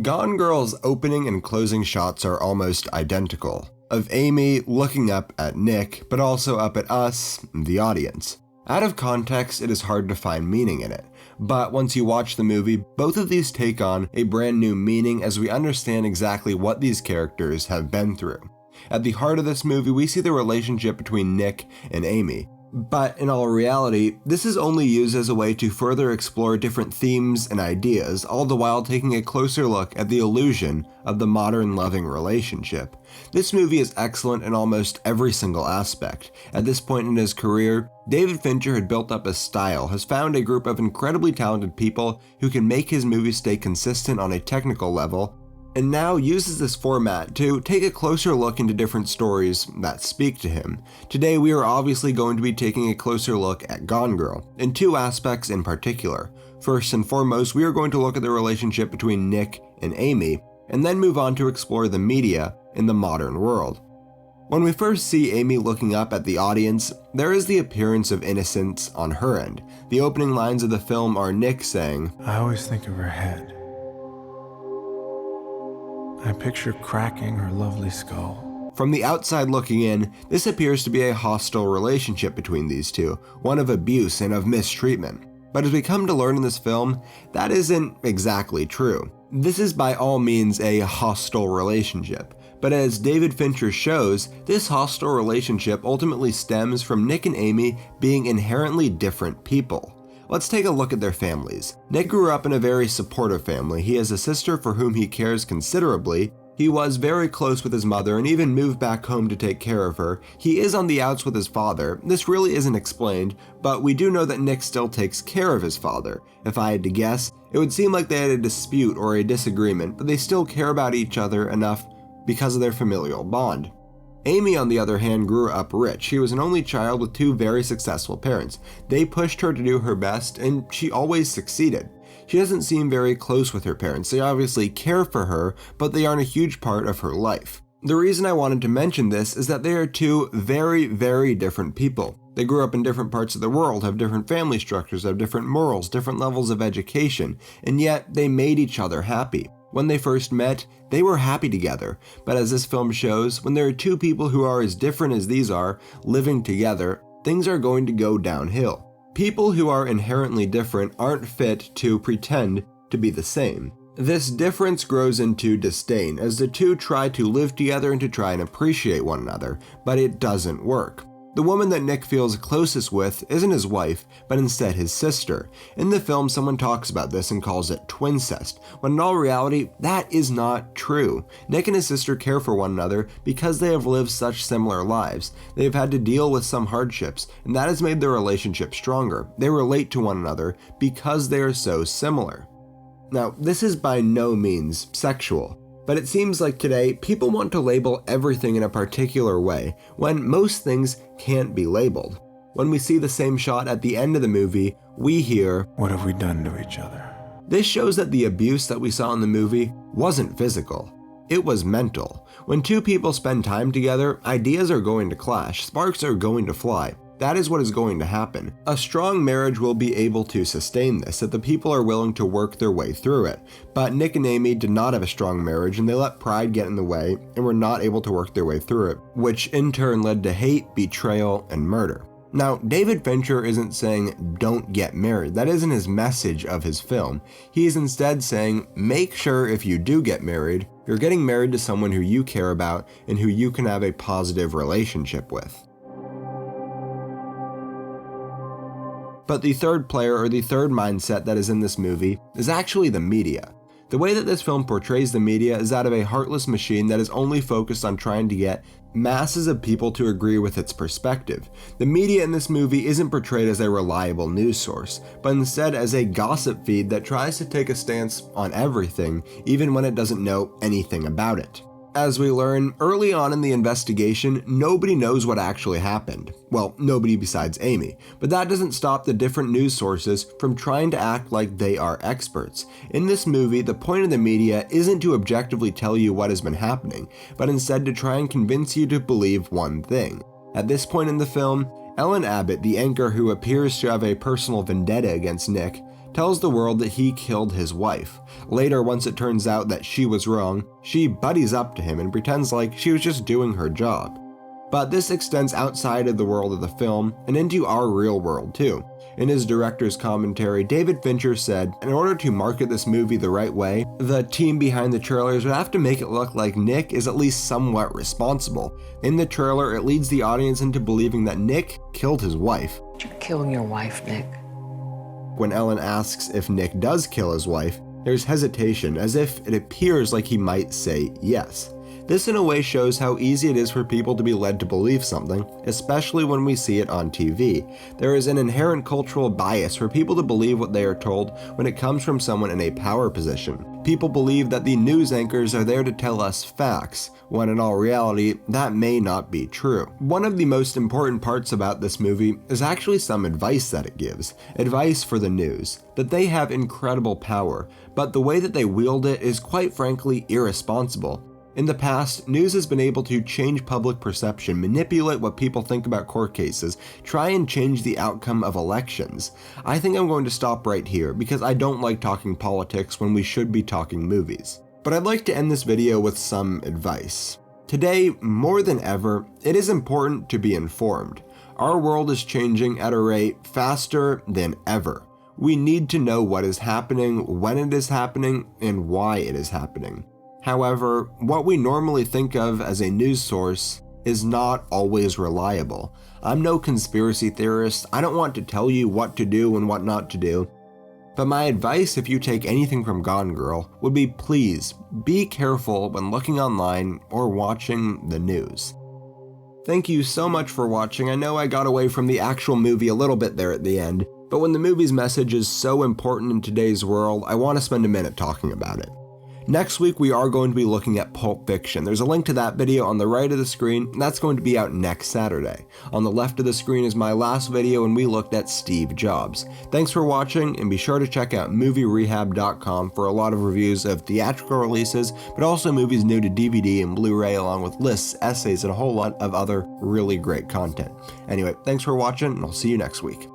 Gone Girl's opening and closing shots are almost identical, of Amy looking up at Nick, but also up at us, the audience. Out of context, it is hard to find meaning in it, but once you watch the movie, both of these take on a brand new meaning as we understand exactly what these characters have been through. At the heart of this movie, we see the relationship between Nick and Amy. But in all reality, this is only used as a way to further explore different themes and ideas, all the while taking a closer look at the illusion of the modern loving relationship. This movie is excellent in almost every single aspect. At this point in his career, David Fincher had built up a style, has found a group of incredibly talented people who can make his movies stay consistent on a technical level, and now uses this format to take a closer look into different stories that speak to him. Today we are obviously going to be taking a closer look at Gone Girl, in two aspects in particular. First and foremost, we are going to look at the relationship between Nick and Amy, and then move on to explore the media in the modern world. When we first see Amy looking up at the audience, there is the appearance of innocence on her end. The opening lines of the film are Nick saying, "I always think of her head. I picture cracking her lovely skull." From the outside looking in, this appears to be a hostile relationship between these two, one of abuse and of mistreatment. But as we come to learn in this film, that isn't exactly true. This is by all means a hostile relationship, but as David Fincher shows, this hostile relationship ultimately stems from Nick and Amy being inherently different people. Let's take a look at their families. Nick grew up in a very supportive family. He has a sister for whom he cares considerably. He was very close with his mother and even moved back home to take care of her. He is on the outs with his father. This really isn't explained, but we do know that Nick still takes care of his father. If I had to guess, it would seem like they had a dispute or a disagreement, but they still care about each other enough because of their familial bond. Amy, on the other hand, grew up rich. She was an only child with two very successful parents. They pushed her to do her best, and she always succeeded. She doesn't seem very close with her parents. They obviously care for her, but they aren't a huge part of her life. The reason I wanted to mention this is that they are two very, very different people. They grew up in different parts of the world, have different family structures, have different morals, different levels of education, and yet they made each other happy. When they first met, they were happy together, but as this film shows, when there are two people who are as different as these are, living together, things are going to go downhill. People who are inherently different aren't fit to pretend to be the same. This difference grows into disdain as the two try to live together and to try and appreciate one another, but it doesn't work. The woman that Nick feels closest with isn't his wife, but instead his sister. In the film, someone talks about this and calls it Twincest, when in all reality, that is not true. Nick and his sister care for one another because they have lived such similar lives. They have had to deal with some hardships, and that has made their relationship stronger. They relate to one another because they are so similar. Now, this is by no means sexual. But it seems like today, people want to label everything in a particular way, when most things can't be labeled. When we see the same shot at the end of the movie, we hear, "What have we done to each other?" This shows that the abuse that we saw in the movie wasn't physical. It was mental. When two people spend time together, ideas are going to clash, sparks are going to fly. That is what is going to happen. A strong marriage will be able to sustain this if the people are willing to work their way through it. But Nick and Amy did not have a strong marriage, and they let pride get in the way and were not able to work their way through it, which in turn led to hate, betrayal, and murder. Now, David Fincher isn't saying don't get married. That isn't his message of his film. He is instead saying make sure if you do get married, you're getting married to someone who you care about and who you can have a positive relationship with. But the third player, or the third mindset that is in this movie, is actually the media. The way that this film portrays the media is that of a heartless machine that is only focused on trying to get masses of people to agree with its perspective. The media in this movie isn't portrayed as a reliable news source, but instead as a gossip feed that tries to take a stance on everything, even when it doesn't know anything about it. As we learn, early on in the investigation, nobody knows what actually happened. Well, nobody besides Amy, but that doesn't stop the different news sources from trying to act like they are experts. In this movie, the point of the media isn't to objectively tell you what has been happening, but instead to try and convince you to believe one thing. At this point in the film, Ellen Abbott, the anchor who appears to have a personal vendetta against Nick, tells the world that he killed his wife. Later, once it turns out that she was wrong, she buddies up to him and pretends like she was just doing her job. But this extends outside of the world of the film and into our real world too. In his director's commentary, David Fincher said, in order to market this movie the right way, the team behind the trailers would have to make it look like Nick is at least somewhat responsible. In the trailer, it leads the audience into believing that Nick killed his wife. Did you kill your wife, Nick? When Ellen asks if Nick does kill his wife, there's hesitation, as if it appears like he might say yes. This in a way shows how easy it is for people to be led to believe something, especially when we see it on TV. There is an inherent cultural bias for people to believe what they are told when it comes from someone in a power position. People believe that the news anchors are there to tell us facts, when in all reality, that may not be true. One of the most important parts about this movie is actually some advice that it gives. Advice for the news. That they have incredible power, but the way that they wield it is quite frankly irresponsible. In the past, news has been able to change public perception, manipulate what people think about court cases, try and change the outcome of elections. I think I'm going to stop right here because I don't like talking politics when we should be talking movies. But I'd like to end this video with some advice. Today, more than ever, it is important to be informed. Our world is changing at a rate faster than ever. We need to know what is happening, when it is happening, and why it is happening. However, what we normally think of as a news source is not always reliable. I'm no conspiracy theorist. I don't want to tell you what to do and what not to do. But my advice, if you take anything from Gone Girl, would be please be careful when looking online or watching the news. Thank you so much for watching. I know I got away from the actual movie a little bit there at the end, but when the movie's message is so important in today's world, I want to spend a minute talking about it. Next week, we are going to be looking at Pulp Fiction. There's a link to that video on the right of the screen, and that's going to be out next Saturday. On the left of the screen is my last video, and we looked at Steve Jobs. Thanks for watching, and be sure to check out movierehab.com for a lot of reviews of theatrical releases, but also movies new to DVD and Blu-ray, along with lists, essays, and a whole lot of other really great content. Anyway, thanks for watching, and I'll see you next week.